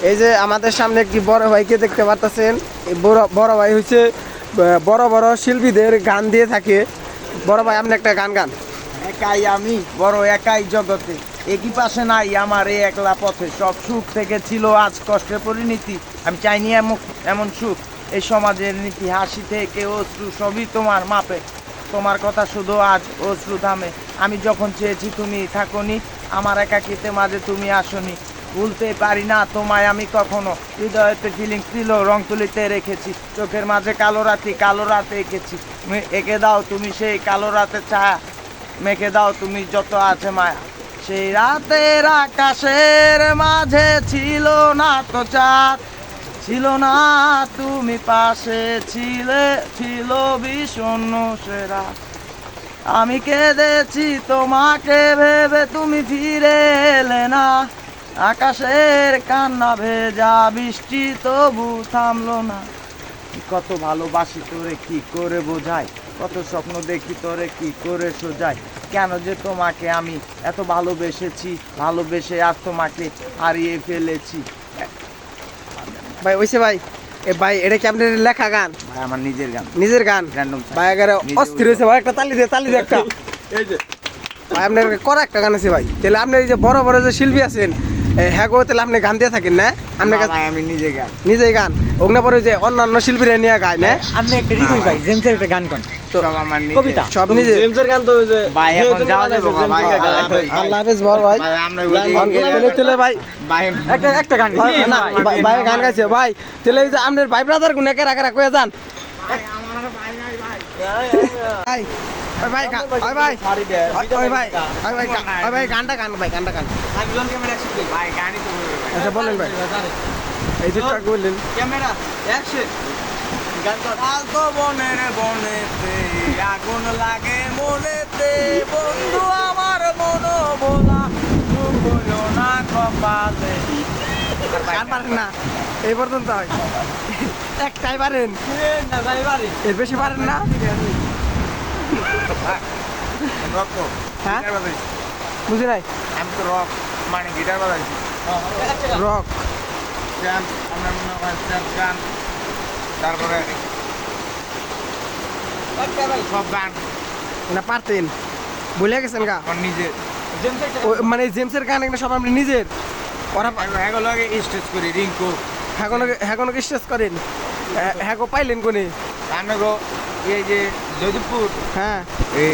এই যে আমাদের সামনে একটি বড় ভাইকে দেখতে পাচ্ছেন। বড় ভাই হচ্ছে বড় বড় শিল্পীদের গান দিয়ে থাকে। বড় ভাই, আপনি একটা গান গান। একাই আমি বড়, একাই জগতে, একই পাশে নাই আমার এই একলা পথে। সব সুখ থেকে ছিল আজ কষ্টের পরিণতি, আমি চাইনি এমন সুখ এই সমাজের নীতি। হাসি থেকে অশ্রু সবই তোমার মাপে, তোমার কথা শুধু আজ অশ্রু থামে। আমি যখন চেয়েছি তুমি থাকোনি, আমার একাকিতে মাঝে তুমি আসনি। ভুলতে পারি না তোমায় আমি কখনো, হৃদয়তে ফিলিংস ছিল রং তুলিতে রেখেছি। চোখের মাঝে কালো রাতে এঁকেছি। এঁকে দাও তুমি সেই কালো রাতে ছায়া, মেখে দাও তুমি যত আছে মায়া। সেই রাতের আকাশের মাঝে ছিল না তো চাঁদ, ছিল না তুমি পাশে ছিলে, ছিল বিষণ্ণ সেরা। আমি কেঁদেছি তোমাকে ভেবে, তুমি ফিরে এলে না। আকাশের কান্না ভেজা বৃষ্টি তবু থামলো না। কত ভালোবাসি তোরে কি করে বোঝাই, কত স্বপ্ন দেখি তোরে কি করে সোজাই। কেন যে তোমাকে আমি এত ভালোবেসে আজ তোমাকে হারিয়ে ফেলেছি। ভাই ওইসে ভাই, ভাই এটা কি আপনার লেখা গান? ভাই আমার নিজের গান, নিজের গান। র্যান্ডম ভাই আগে অস্থির হয়েছে ভাই, একটা তালি দে একটা। ভাই আপনার করা একটা গান আছে ভাই, তাহলে আপনি এই যে বড় বড় যে শিল্পী আছেন, হ্যাঁ গো, তাহলে আপনি গান দিয়ে থাকেন না? আপনার কাছে আমি নিজে গান, নিজেই গান ওগুলো পরে যে অন্যান্য শিল্পীরা নিয়ে গায় না? আপনি একটা রিকোয়েস্ট ভাই, জেমসের একটা গান কোন সব আমার নিজে। কবিতা সব নিজে। জেমসের গান তো ওই যে ভাই এখন যাওয়া যাবে ভাই। আল্লাহ হাফেজ বল ভাই। ভাই আমরা তাহলে ভাই ভাই একটা গান না, ভাই গান গাইছে ভাই, তাহলে এই যে আপনার ভাই ব্রাদার গুনে কেরা কেরা কয়ে যান। ভাই ওই ভাই ওই ভাই ওই ভাই ওই ভাই গানটা গান ভাই, গানটা গান। ভাই গানই তো বলবে ভাই। আচ্ছা বলেন ভাই, এই যে ট্রাক বললেন। ক্যামেরা অ্যাকশন গান কর। আলতো বনেতে আগুন লাগে মনেতে, বন্ধু আমার মনো ভোলা হলো না কপালে। গান পারেন না এই পর্যন্ত হয়, একটাই পারেন, না ভাই বাড়ি এর বেশি পারেন না। রক তো হ্যাঁ গিটার বাজাইছি। বুঝি নাই। আমি তো রক মানে গিটার বাজাইছি। রক গান আমরা মনে হয় গান, তারপরে সব গান না পারতেন, ভুলে গেছেন গা। আমার নিজের। মানে জেমসের গান এগুলো সব আপনি নিজের ওরা এগুলো আগে স্টেজ করি রিঙ্কু। হ্যাঁ স্টেজ করেন, হ্যাঁ পাইলেন কোনে? আমি এই যে যদুপুর হ্যাঁ এই